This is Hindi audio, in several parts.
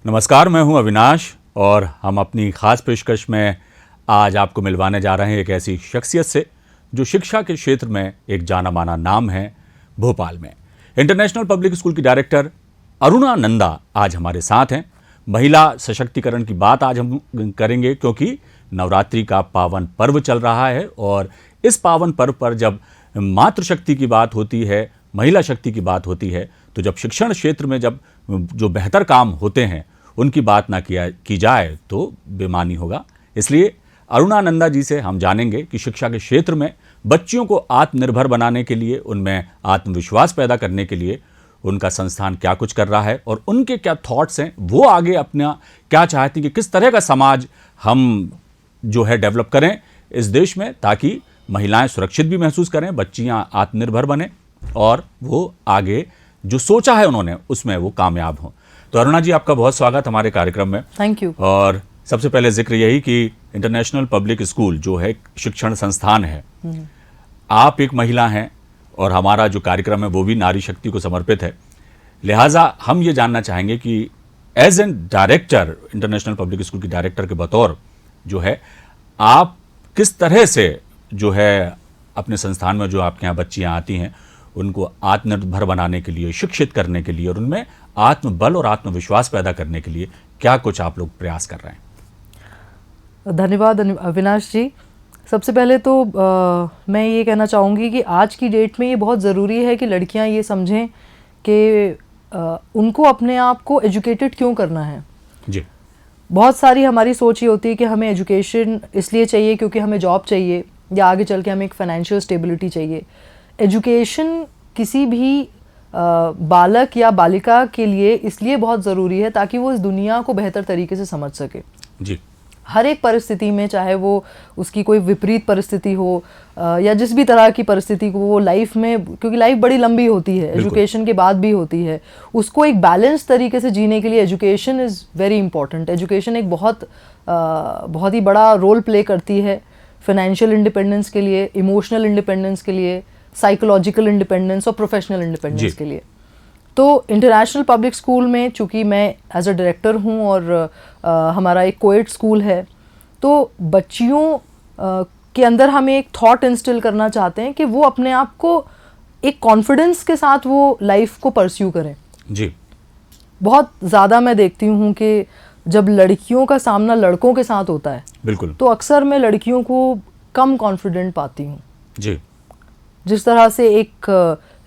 नमस्कार, मैं हूं अविनाश और हम अपनी खास पेशकश में आज आपको मिलवाने जा रहे हैं एक ऐसी शख्सियत से जो शिक्षा के क्षेत्र में एक जाना माना नाम है। भोपाल में इंटरनेशनल पब्लिक स्कूल की डायरेक्टर अरुणा नंदा आज हमारे साथ हैं। महिला सशक्तिकरण की बात आज हम करेंगे क्योंकि नवरात्रि का पावन पर्व चल रहा है और इस पावन पर्व पर जब मातृशक्ति की बात होती है, महिला शक्ति की बात होती है, तो जब शिक्षण क्षेत्र में जब जो बेहतर काम होते हैं उनकी बात ना की जाए तो बेमानी होगा। इसलिए अरुणा नंदा जी से हम जानेंगे कि शिक्षा के क्षेत्र में बच्चियों को आत्मनिर्भर बनाने के लिए, उनमें आत्मविश्वास पैदा करने के लिए उनका संस्थान क्या कुछ कर रहा है और उनके क्या थॉट्स हैं, वो आगे अपना क्या चाहती कि किस तरह का समाज हम जो है डेवलप करें इस देश में, ताकि महिलाएं सुरक्षित भी महसूस करें, बच्चियां आत्मनिर्भर बने और वो आगे जो सोचा है उन्होंने उसमें वो कामयाब हों। तो अरुणा जी, आपका बहुत स्वागत हमारे कार्यक्रम में। Thank you. और सबसे पहले जिक्र यही कि इंटरनेशनल पब्लिक स्कूल जो है शिक्षण संस्थान है, आप एक महिला हैं और हमारा जो कार्यक्रम है वो भी नारी शक्ति को समर्पित है। लिहाजा हम ये जानना चाहेंगे कि as an director, international public school की डायरेक्टर के बतौर जो है, आप किस तरह से जो है अपने संस्थान में जो आपके यहाँ बच्चियाँ आती हैं उनको आत्मनिर्भर बनाने के लिए, शिक्षित करने के लिए और उनमें आत्मबल और आत्मविश्वास पैदा करने के लिए क्या कुछ आप लोग प्रयास कर रहे हैं? धन्यवाद अविनाश जी। सबसे पहले तो मैं ये कहना चाहूँगी कि आज की डेट में ये बहुत ज़रूरी है कि लड़कियाँ ये समझें कि उनको अपने आप को एजुकेटेड क्यों करना है। जी। बहुत सारी हमारी सोच ये होती है कि हमें एजुकेशन इसलिए चाहिए क्योंकि हमें जॉब चाहिए या आगे चल के हमें एक फाइनेंशियल स्टेबिलिटी चाहिए। एजुकेशन किसी भी बालक या बालिका के लिए इसलिए बहुत ज़रूरी है ताकि वो इस दुनिया को बेहतर तरीके से समझ सके। जी। हर एक परिस्थिति में, चाहे वो उसकी कोई विपरीत परिस्थिति हो या जिस भी तरह की परिस्थिति को वो लाइफ में, क्योंकि लाइफ बड़ी लंबी होती है, एजुकेशन के बाद भी होती है, उसको एक बैलेंस तरीके से जीने के लिए education is very important. Education एक बहुत ही बड़ा रोल प्ले करती है फाइनेंशियल इंडिपेंडेंस के लिए, इमोशनल इंडिपेंडेंस के लिए, साइकोलॉजिकल इंडिपेंडेंस और प्रोफेशनल इंडिपेंडेंस के लिए। तो इंटरनेशनल पब्लिक स्कूल में चूँकि मैं एज अ डायरेक्टर हूँ और हमारा एक कोएड स्कूल है, तो बच्चियों के अंदर हम एक थॉट इंस्टिल करना चाहते हैं कि वो अपने आप को एक कॉन्फिडेंस के साथ वो लाइफ को परस्यू करें। जी। बहुत ज़्यादा मैं देखती हूँ कि जब लड़कियों का सामना लड़कों के साथ होता है, बिल्कुल, तो अक्सर मैं लड़कियों को कम कॉन्फिडेंट पाती हूँ। जी। जिस तरह से एक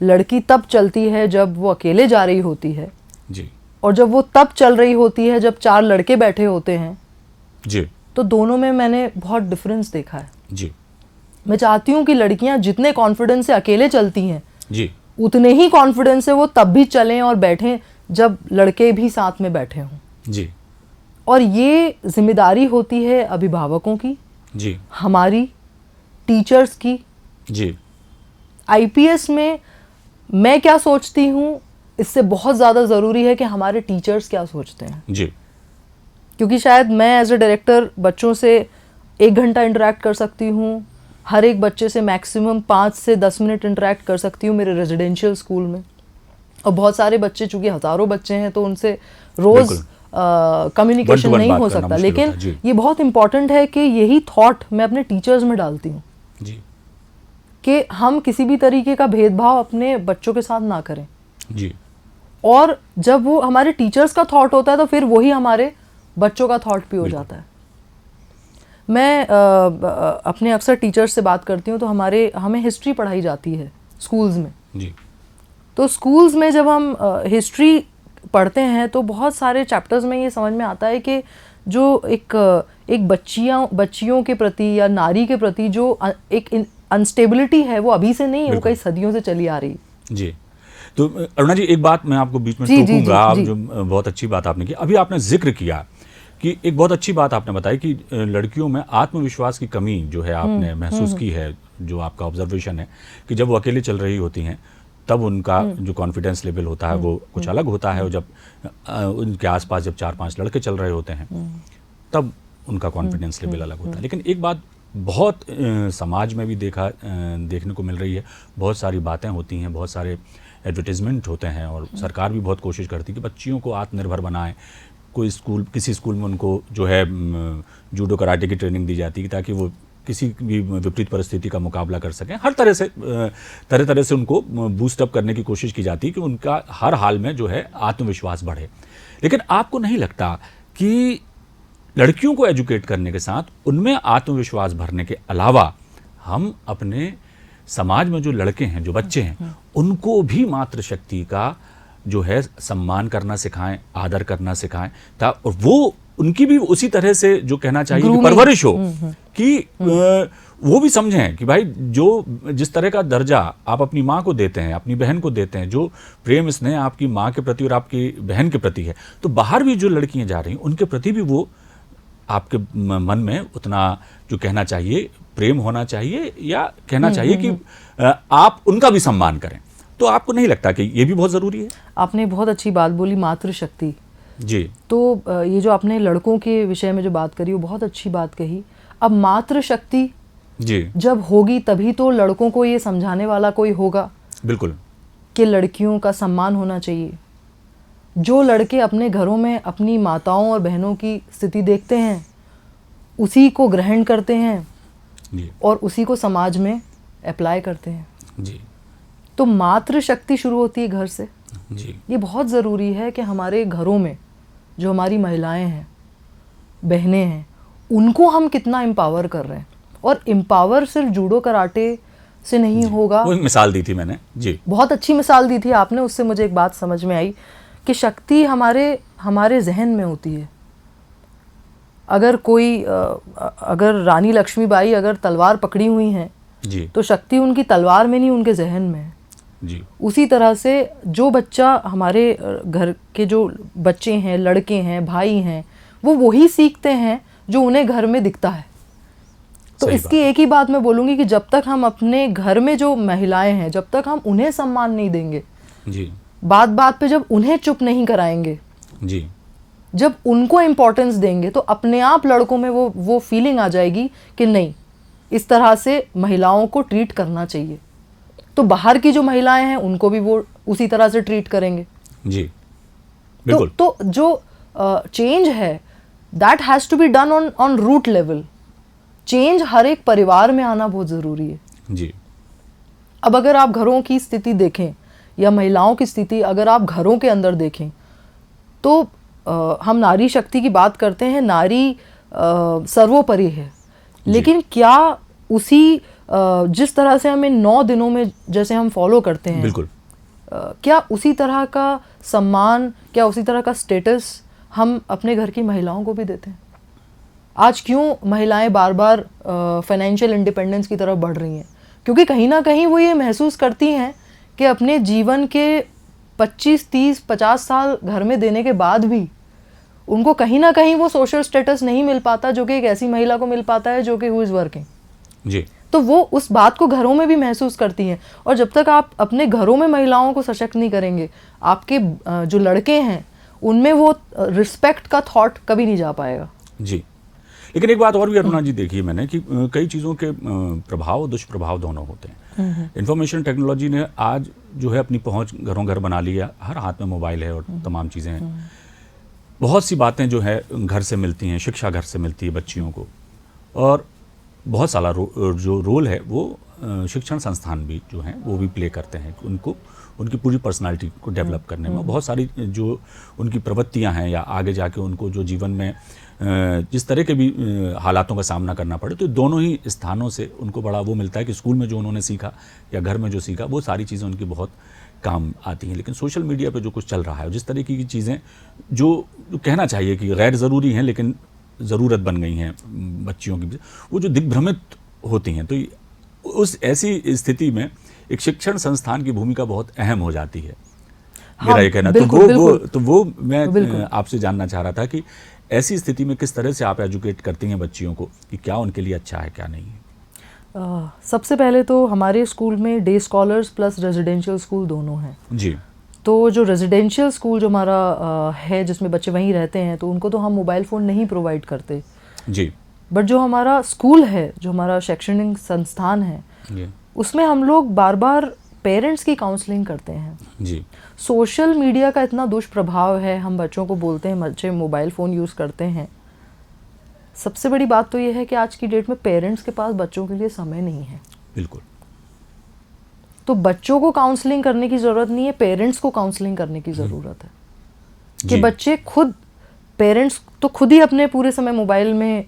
लड़की तब चलती है जब वो अकेले जा रही होती है, जी, और जब वो तब चल रही होती है जब चार लड़के बैठे होते हैं, जी, तो दोनों में मैंने बहुत डिफरेंस देखा है। जी। मैं चाहती हूँ कि लड़कियाँ जितने कॉन्फिडेंस से अकेले चलती हैं, जी, उतने ही कॉन्फिडेंस से वो तब भी चलें और बैठें जब लड़के भी साथ में बैठे हों। जी। और ये जिम्मेदारी होती है अभिभावकों की, जी, हमारी, टीचर्स की। जी। आईपीएस में मैं क्या सोचती हूँ, इससे बहुत ज़्यादा ज़रूरी है कि हमारे टीचर्स क्या सोचते हैं। जी। क्योंकि शायद मैं एज ए डायरेक्टर बच्चों से 1 घंटा इंटरेक्ट कर सकती हूँ, हर एक बच्चे से मैक्सिमम 5 से 10 मिनट इंटरेक्ट कर सकती हूँ मेरे रेजिडेंशियल स्कूल में। और बहुत सारे बच्चे, चूँकि हज़ारों बच्चे हैं, तो उनसे रोज़ कम्युनिकेशन नहीं हो सकता, लेकिन ये बहुत इंपॉर्टेंट है कि यही थॉट मैं अपने टीचर्स में डालती हूँ कि हम किसी भी तरीके का भेदभाव अपने बच्चों के साथ ना करें। जी। और जब वो हमारे टीचर्स का थॉट होता है तो फिर वही हमारे बच्चों का थॉट भी हो जाता है। मैं अपने अक्सर टीचर्स से बात करती हूँ तो हमें हिस्ट्री पढ़ाई जाती है स्कूल्स में। जी। तो स्कूल्स में जब हम हिस्ट्री पढ़ते हैं तो बहुत सारे चैप्टर्स में ये समझ में आता है कि जो एक बच्चियों के प्रति या नारी के प्रति जो एक अनस्टेबिलिटी है वो अभी से नहीं है, वो कई सदियों से चली आ रही। जी। तो अरुणा जी, एक बात मैं आपको बीच में टोकूंगा, आप जो बहुत अच्छी बात आपने की, अभी आपने जिक्र किया कि एक बहुत अच्छी बात आपने बताई कि लड़कियों में आत्मविश्वास की कमी जो है आपने महसूस की है, जो आपका ऑब्जर्वेशन है कि जब वो अकेले चल रही होती हैं तब उनका जो कॉन्फिडेंस लेवल होता है वो कुछ अलग होता है, और जब उनके आसपास जब 4-5 लड़के चल रहे होते हैं तब उनका कॉन्फिडेंस लेवल अलग होता है। लेकिन एक बात बहुत समाज में भी देखने को मिल रही है, बहुत सारी बातें होती हैं, बहुत सारे एडवर्टीजमेंट होते हैं और सरकार भी बहुत कोशिश करती है कि बच्चियों को आत्मनिर्भर बनाएं, कोई स्कूल, किसी स्कूल में उनको जो है जूडो कराटे की ट्रेनिंग दी जाती है ताकि वो किसी भी विपरीत परिस्थिति का मुकाबला कर सकें। हर तरह से उनको बूस्ट अप करने की कोशिश की जाती है कि उनका हर हाल में जो है आत्मविश्वास बढ़े। लेकिन आपको नहीं लगता कि लड़कियों को एजुकेट करने के साथ उनमें आत्मविश्वास भरने के अलावा हम अपने समाज में जो लड़के हैं, जो बच्चे हैं, उनको भी मातृशक्ति का जो है सम्मान करना सिखाएं, आदर करना सिखाएं, और वो उनकी भी उसी तरह से जो कहना चाहिए कि परवरिश हो कि वो भी समझें कि भाई जो जिस तरह का दर्जा आप अपनी माँ को देते हैं, अपनी बहन को देते हैं, जो प्रेम स्नेह आपकी माँ के प्रति और आपकी बहन के प्रति है, तो बाहर भी जो लड़कियां जा रही हैं उनके प्रति भी वो आपके मन में उतना जो कहना चाहिए प्रेम होना चाहिए, या कहना चाहिए कि आप उनका भी सम्मान करें। तो आपको नहीं लगता कि ये भी बहुत ज़रूरी है? आपने बहुत अच्छी बात बोली, मातृशक्ति जी। तो ये जो आपने लड़कों के विषय में जो बात करी वो बहुत अच्छी बात कही। अब मातृशक्ति जी जब होगी तभी तो लड़कों को ये समझाने वाला कोई होगा, बिल्कुल, कि लड़कियों का सम्मान होना चाहिए। जो लड़के अपने घरों में अपनी माताओं और बहनों की स्थिति देखते हैं, उसी को ग्रहण करते हैं जी, और उसी को समाज में अप्लाई करते हैं। जी, तो मातृशक्ति शुरू होती है घर से। जी, ये बहुत ज़रूरी है कि हमारे घरों में जो हमारी महिलाएं हैं, बहनें हैं, उनको हम कितना एम्पावर कर रहे हैं। और एम्पावर सिर्फ जूडो कराटे से नहीं होगा। वो एक मिसाल दी थी मैंने, जी, बहुत अच्छी मिसाल दी थी आपने, उससे मुझे एक बात समझ में आई कि शक्ति हमारे जहन में होती है। अगर रानी लक्ष्मीबाई अगर तलवार पकड़ी हुई हैं जी, तो शक्ति उनकी तलवार में नहीं, उनके जहन में है। जी, उसी तरह से जो बच्चा, हमारे घर के जो बच्चे हैं, लड़के हैं, भाई हैं, वो वही सीखते हैं जो उन्हें घर में दिखता है। तो इसकी एक ही बात मैं बोलूँगी कि जब तक हम अपने घर में जो महिलाएं हैं, जब तक हम उन्हें सम्मान नहीं देंगे, जी, बात बात पे जब उन्हें चुप नहीं कराएंगे, जी, जब उनको इम्पोर्टेंस देंगे, तो अपने आप लड़कों में वो फीलिंग आ जाएगी कि नहीं, इस तरह से महिलाओं को ट्रीट करना चाहिए। तो बाहर की जो महिलाएं हैं उनको भी वो उसी तरह से ट्रीट करेंगे। जी, बिल्कुल। तो जो चेंज है that has to be done on root level. Change हर एक परिवार में आना बहुत ज़रूरी है। जी, अब अगर आप घरों की स्थिति देखें या महिलाओं की स्थिति अगर आप घरों के अंदर देखें, तो हम नारी शक्ति की बात करते हैं, नारी सर्वोपरि है, लेकिन क्या उसी जिस तरह से हमें 9 दिनों में जैसे हम फॉलो करते हैं, बिल्कुल, क्या उसी तरह का सम्मान, क्या उसी तरह का स्टेटस हम अपने घर की महिलाओं को भी देते हैं? आज क्यों महिलाएं बार बार फाइनेंशियल इंडिपेंडेंस की तरफ बढ़ रही हैं? क्योंकि कहीं ना कहीं वो ये महसूस करती हैं कि अपने जीवन के 25, 30, 50 साल घर में देने के बाद भी उनको कहीं ना कहीं वो सोशल स्टेटस नहीं मिल पाता जो कि एक ऐसी महिला को मिल पाता है जो कि हु इज़ वर्किंग। जी, तो वो उस बात को घरों में भी महसूस करती हैं। और जब तक आप अपने घरों में महिलाओं को सशक्त नहीं करेंगे, आपके जो लड़के हैं उनमें वो रिस्पेक्ट का थॉट कभी नहीं जा पाएगा। जी। लेकिन एक बात और भी अरुणा जी देखी है मैंने कि कई चीज़ों के प्रभाव और दुष्प्रभाव दोनों होते हैं। इंफॉर्मेशन टेक्नोलॉजी ने आज जो है अपनी पहुंच घरों घर बना लिया, हर हाथ में मोबाइल है और तमाम चीज़ें हैं। बहुत सी बातें जो है घर से मिलती हैं, शिक्षा घर से मिलती है बच्चियों को, और बहुत सारा जो रोल है वो शिक्षण संस्थान भी जो हैं वो भी प्ले करते हैं उनको, उनकी पूरी पर्सनालिटी को डेवलप करने में। बहुत सारी जो उनकी प्रवृत्तियां हैं या आगे जाके उनको जो जीवन में जिस तरह के भी हालातों का सामना करना पड़े, तो दोनों ही स्थानों से उनको बड़ा वो मिलता है कि स्कूल में जो उन्होंने सीखा या घर में जो सीखा वो सारी चीज़ें उनकी बहुत काम आती हैं। लेकिन सोशल मीडिया पे जो कुछ चल रहा है, जिस तरीके की चीज़ें जो कहना चाहिए कि गैर ज़रूरी हैं लेकिन ज़रूरत बन गई हैं बच्चियों की, वो जो दिग्भ्रमित होती हैं, तो उस ऐसी स्थिति में एक शिक्षण संस्थान की भूमिका बहुत अहम हो जाती है। मेरा ये कहना, तो वो मैं आपसे जानना चाह रहा था कि ऐसी स्थिति में किस तरह से आप एजुकेट करती हैं बच्चियों को कि क्या उनके लिए अच्छा है क्या नहीं है? सबसे पहले तो हमारे स्कूल में day scholars plus residential school दोनों हैं जी। तो जो रेजिडेंशियल स्कूल जो हमारा है जिसमें बच्चे वहीं रहते हैं, तो उनको तो हम मोबाइल फ़ोन नहीं प्रोवाइड करते जी। बट जो हमारा स्कूल है, जो हमारा शैक्षणिक संस्थान है, उसमें हम लोग बार बार पेरेंट्स की काउंसलिंग करते हैं जी। सोशल मीडिया का इतना दुष्प्रभाव है, हम बच्चों को बोलते हैं बच्चे मोबाइल फ़ोन यूज़ करते हैं। सबसे बड़ी बात तो ये है कि आज की डेट में पेरेंट्स के पास बच्चों के लिए समय नहीं है। बिल्कुल। तो बच्चों को काउंसलिंग करने की ज़रूरत नहीं है, पेरेंट्स को काउंसलिंग करने की ज़रूरत है कि बच्चे खुद, पेरेंट्स तो खुद ही अपने पूरे समय मोबाइल में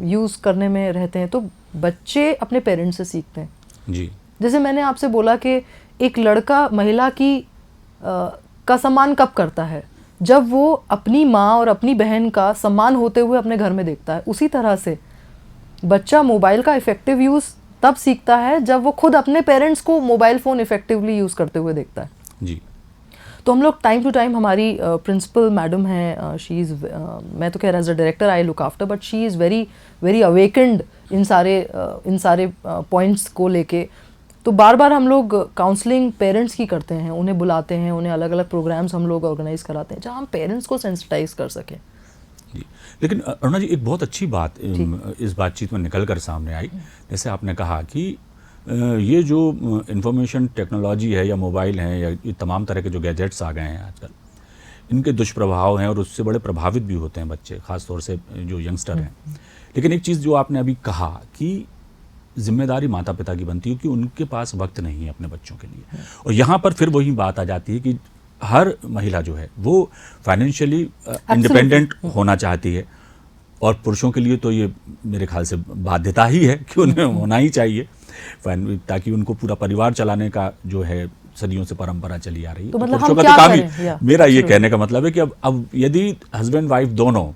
यूज़ करने में रहते हैं, तो बच्चे अपने पेरेंट्स से सीखते हैं जी। जैसे मैंने आपसे बोला कि एक लड़का महिला की का सम्मान कब करता है, जब वो अपनी माँ और अपनी बहन का सम्मान होते हुए अपने घर में देखता है। उसी तरह से बच्चा मोबाइल का इफ़ेक्टिव यूज़ तब सीखता है जब वो खुद अपने पेरेंट्स को मोबाइल फ़ोन इफ़ेक्टिवली यूज़ करते हुए देखता है। जी। तो हम लोग टाइम टू टाइम, हमारी प्रिंसिपल मैडम हैं, शी इज़, मैं तो कह रहा as a director I look after, but she is very very awakened in सारे पॉइंट्स को लेके। तो बार बार हम लोग काउंसलिंग पेरेंट्स की करते हैं, उन्हें बुलाते हैं, उन्हें अलग अलग प्रोग्राम्स हम लोग ऑर्गेनाइज कराते हैं जहाँ हम पेरेंट्स को सेंसिटाइज कर सकें। जी। लेकिन अरुणा जी, एक बहुत अच्छी बात इस बातचीत में निकल कर सामने आई, जैसे आपने कहा कि ये जो इंफॉर्मेशन टेक्नोलॉजी है या मोबाइल है या ये तमाम तरह के जो गैजेट्स आ गए हैं आजकल, इनके दुष्प्रभाव हैं और उससे बड़े प्रभावित भी होते हैं बच्चे, ख़ासतौर से जो यंगस्टर हैं। लेकिन एक चीज़ जो आपने अभी कहा कि जिम्मेदारी माता पिता की बनती है कि उनके पास वक्त नहीं है अपने बच्चों के लिए, और यहाँ पर फिर वही बात आ जाती है कि हर महिला जो है वो फाइनेंशियली इंडिपेंडेंट होना चाहती है, और पुरुषों के लिए तो ये मेरे ख्याल से बाध्यता ही है कि उन्हें होना ही चाहिए, ताकि उनको पूरा परिवार चलाने का जो है सदियों से परंपरा चली आ रही है। तो मतलब पुरुषों हम का तो क्या काम करें? ही, मेरा ये कहने का मतलब है कि अब यदि हस्बैंड वाइफ दोनों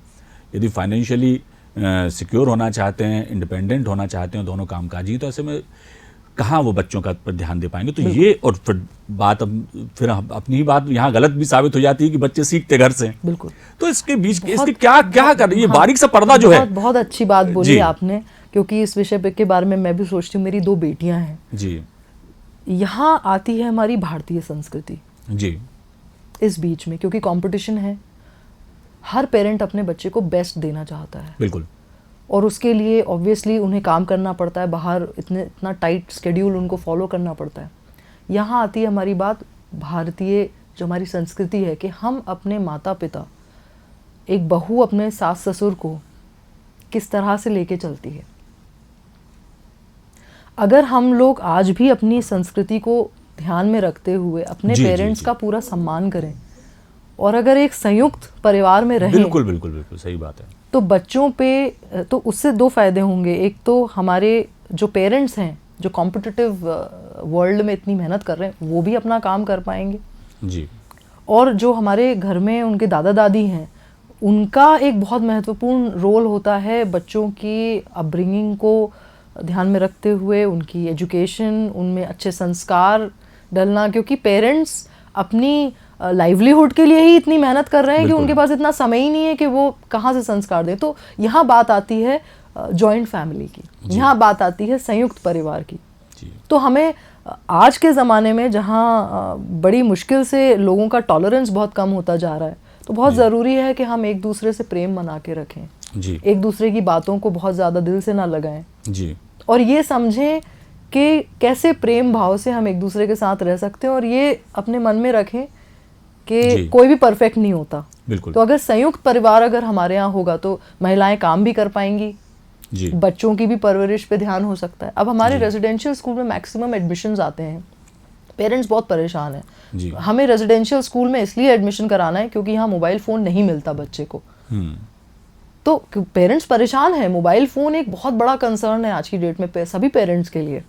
यदि फाइनेंशियली सिक्योर होना चाहते हैं, इंडिपेंडेंट होना चाहते हैं, दोनों कामकाजी, तो ऐसे में कहाँ वो बच्चों का पर ध्यान दे पाएंगे। तो ये, और फिर बात फिर अपनी ही बात यहाँ गलत भी साबित हो जाती है कि बच्चे सीखते घर से। बिल्कुल। तो इसके बीच इसके क्या क्या कर रही है, बारीक सा पर्दा जो है। बहुत अच्छी बात बोली आपने, क्योंकि इस विषय के बारे में मैं भी सोचती हूँ। मेरी 2 बेटियां हैं जी। यहाँ आती है हमारी भारतीय संस्कृति जी इस बीच में, क्योंकि कंपटीशन है, हर पेरेंट अपने बच्चे को बेस्ट देना चाहता है। बिल्कुल। और उसके लिए ऑब्वियसली उन्हें काम करना पड़ता है, बाहर इतना टाइट स्केड्यूल उनको फॉलो करना पड़ता है। यहाँ आती है हमारी बात भारतीय जो हमारी संस्कृति है कि हम अपने माता पिता, एक बहू अपने सास ससुर को किस तरह से लेके चलती है। अगर हम लोग आज भी अपनी संस्कृति को ध्यान में रखते हुए अपने पेरेंट्स का पूरा सम्मान करें, और अगर एक संयुक्त परिवार में रहें, बिल्कुल बिल्कुल बिल्कुल सही बात है, तो बच्चों पे, तो उससे 2 फायदे होंगे। एक तो हमारे जो पेरेंट्स हैं जो कॉम्पिटिटिव वर्ल्ड में इतनी मेहनत कर रहे हैं, वो भी अपना काम कर पाएंगे जी। और जो हमारे घर में उनके दादा दादी हैं, उनका एक बहुत महत्वपूर्ण रोल होता है बच्चों की अपब्रिंगिंग को ध्यान में रखते हुए, उनकी एजुकेशन, उनमें अच्छे संस्कार डलना, क्योंकि पेरेंट्स अपनी लाइवलीहुड के लिए ही इतनी मेहनत कर रहे हैं कि उनके पास इतना समय ही नहीं है कि वो कहाँ से संस्कार दें। तो यहाँ बात आती है जॉइंट फैमिली की, यहाँ बात आती है संयुक्त परिवार की। तो हमें आज के ज़माने में जहाँ बड़ी मुश्किल से लोगों का टॉलरेंस बहुत कम होता जा रहा है, तो बहुत ज़रूरी है कि हम एक दूसरे से प्रेम बना के रखें जी। एक दूसरे की बातों को बहुत ज़्यादा दिल से ना लगाएं जी। और ये समझें कि कैसे प्रेम भाव से हम एक दूसरे के साथ रह सकते हैं, और ये अपने मन में रखें कि कोई भी परफेक्ट नहीं होता। बिल्कुल। तो अगर संयुक्त परिवार अगर हमारे यहाँ होगा तो महिलाएं काम भी कर पाएंगी जी। बच्चों की भी परवरिश पे ध्यान हो सकता है। अब हमारे रेजिडेंशियल स्कूल में मैक्सिमम एडमिशन्स आते हैं, पेरेंट्स बहुत परेशान हैं। हमें रेजिडेंशियल स्कूल में इसलिए एडमिशन कराना है क्योंकि यहाँ मोबाइल फ़ोन नहीं मिलता बच्चे को। तो पेरेंट्स परेशान हैं, मोबाइल फ़ोन एक बहुत बड़ा कंसर्न है आज की डेट में सभी पेरेंट्स के लिए।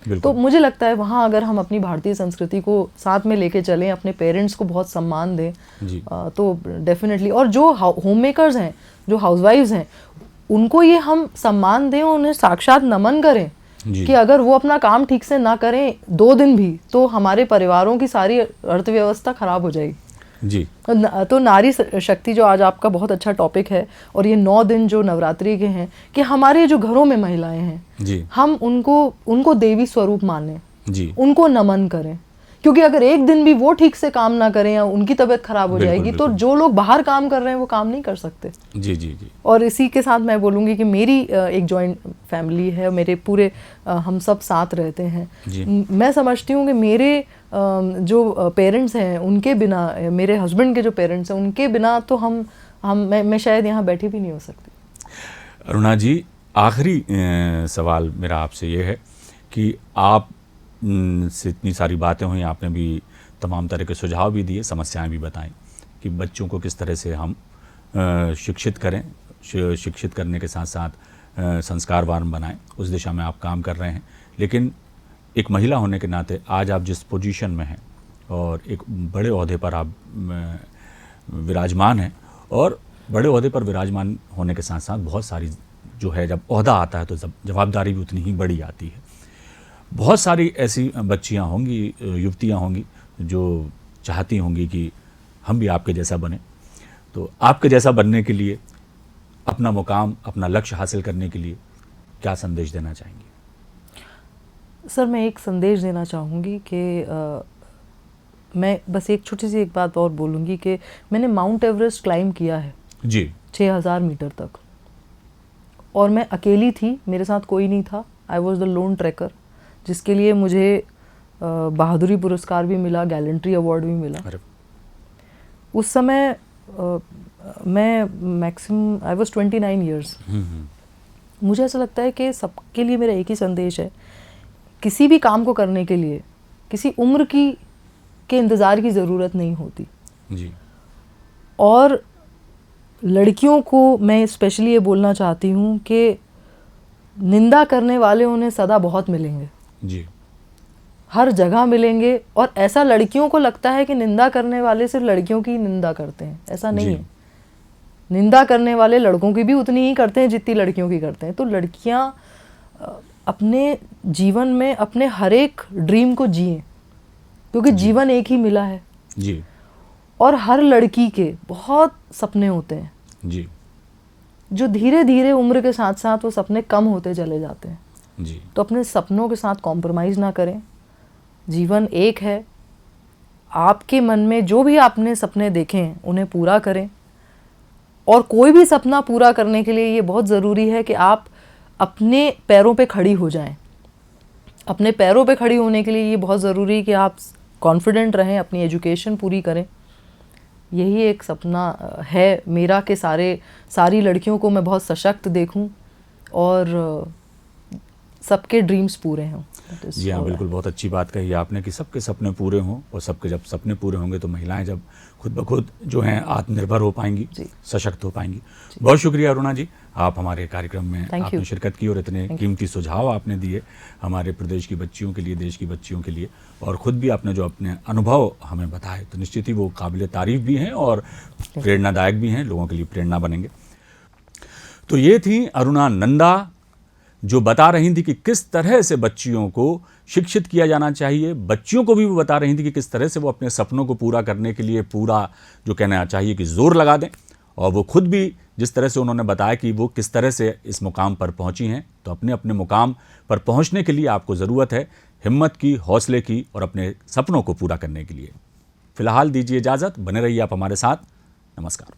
तो मुझे लगता है वहाँ अगर हम अपनी भारतीय संस्कृति को साथ में लेके चलें, अपने पेरेंट्स को बहुत सम्मान दें तो डेफिनेटली, और जो होम मेकर्स हैं, जो हाउसवाइफ्स हैं, उनको ये हम सम्मान दें, उन्हें साक्षात नमन करें कि अगर वो अपना काम ठीक से ना करें 2 दिन भी, तो हमारे परिवारों की सारी अर्थव्यवस्था खराब हो जाएगी जी। तो नारी शक्ति जो आज आपका बहुत अच्छा टॉपिक है, और ये 9 दिन जो नवरात्रि के हैं, कि हमारे जो घरों में महिलाएं हैं जी, हम उनको देवी स्वरूप मानें जी, उनको नमन करें, क्योंकि अगर एक दिन भी वो ठीक से काम ना करें या उनकी तबीयत खराब हो जाएगी तो जो लोग बाहर काम कर रहे हैं वो काम नहीं कर सकते। जी जी जी। और इसी के साथ मैं बोलूँगी कि मेरी एक जॉइंट फैमिली है, मेरे पूरे हम सब साथ रहते हैं। मैं समझती हूँ कि मेरे जो पेरेंट्स हैं उनके बिना, मेरे हस्बैंड के जो पेरेंट्स हैं उनके बिना तो मैं शायद यहाँ बैठी भी नहीं हो सकती। अरुणा जी, आखिरी सवाल मेरा आपसे ये है कि आप से इतनी सारी बातें हुई, आपने भी तमाम तरह के सुझाव भी दिए, समस्याएं भी बताई कि बच्चों को किस तरह से हम शिक्षित करें, शिक्षित करने के साथ साथ संस्कारवान बनाएं, उस दिशा में आप काम कर रहे हैं। लेकिन एक महिला होने के नाते आज आप जिस पोजीशन में हैं और एक बड़े ओहदे पर आप विराजमान हैं, और बड़े ओहदे पर विराजमान होने के साथ साथ बहुत सारी जो है, जब ओहदा आता है तो जवाबदारी भी उतनी ही बड़ी आती है। बहुत सारी ऐसी बच्चियां होंगी, युवतियां होंगी जो चाहती होंगी कि हम भी आपके जैसा बने। तो आपके जैसा बनने के लिए, अपना मुकाम, अपना लक्ष्य हासिल करने के लिए क्या संदेश देना चाहेंगे? सर, मैं एक संदेश देना चाहूँगी कि मैं बस एक छोटी सी एक बात और बोलूँगी कि मैंने माउंट एवरेस्ट क्लाइम किया है जी, 6000 मीटर तक, और मैं अकेली थी, मेरे साथ कोई नहीं था। I was the loan tracker, जिसके लिए मुझे बहादुरी पुरस्कार भी मिला, गैलेंट्री अवार्ड भी मिला। उस समय मैं मैक्सिमम आई वॉज 29 ईयर्स। मुझे ऐसा लगता है कि सबके लिए मेरा एक ही संदेश है, किसी भी काम को करने के लिए किसी उम्र के इंतज़ार की ज़रूरत नहीं होती जी। और लड़कियों को मैं स्पेशली ये बोलना चाहती हूँ कि निंदा करने वाले उन्हें सदा बहुत मिलेंगे जी, हर जगह मिलेंगे। और ऐसा लड़कियों को लगता है कि निंदा करने वाले सिर्फ लड़कियों की निंदा करते हैं, ऐसा नहीं है। निंदा करने वाले लड़कों की भी उतनी ही करते हैं जितनी लड़कियों की करते हैं। तो लड़कियां अपने जीवन में अपने हर एक ड्रीम को जिएं, क्योंकि जीवन एक ही मिला है जी। और हर लड़की के बहुत सपने होते हैं जी, जो धीरे धीरे उम्र के साथ साथ वो सपने कम होते चले जाते हैं जी। तो अपने सपनों के साथ कॉम्प्रोमाइज़ ना करें। जीवन एक है, आपके मन में जो भी आपने सपने देखे हैं उन्हें पूरा करें। और कोई भी सपना पूरा करने के लिए ये बहुत ज़रूरी है कि आप अपने पैरों पे खड़ी हो जाएं। अपने पैरों पे खड़ी होने के लिए ये बहुत ज़रूरी है कि आप कॉन्फिडेंट रहें, अपनी एजुकेशन पूरी करें। यही एक सपना है मेरा कि सारी लड़कियों को मैं बहुत सशक्त देखूं और सबके ड्रीम्स पूरे हों। जी हाँ, बिल्कुल, बहुत अच्छी बात कही आपने कि सबके सपने पूरे हों, और सबके जब सपने पूरे होंगे तो महिलाएं जब खुद ब खुद जो हैं आत्मनिर्भर हो पाएंगी, सशक्त हो पाएंगी। बहुत शुक्रिया अरुणा जी, आप हमारे कार्यक्रम में आपने शिरकत की और इतने कीमती सुझाव आपने दिए हमारे प्रदेश की बच्चियों के लिए, देश की बच्चियों के लिए, और ख़ुद भी आपने जो अपने अनुभव हमें बताए तो निश्चित ही वो काबिल तारीफ़ भी हैं और प्रेरणादायक भी हैं, लोगों के लिए प्रेरणा बनेंगे। तो ये थी अरुणा नंदा, जो बता रही थी कि किस तरह से बच्चियों को शिक्षित किया जाना चाहिए। बच्चियों को भी वो बता रही थी कि किस तरह से वो अपने सपनों को पूरा करने के लिए पूरा जो कहना चाहिए कि जोर लगा दें, और वो खुद भी जिस तरह से उन्होंने बताया कि वो किस तरह से इस मुकाम पर पहुंची हैं। तो अपने अपने मुकाम पर पहुंचने के लिए आपको ज़रूरत है हिम्मत की, हौसले की, और अपने सपनों को पूरा करने के लिए। फिलहाल दीजिए इजाज़त, बने रहिए आप हमारे साथ। नमस्कार।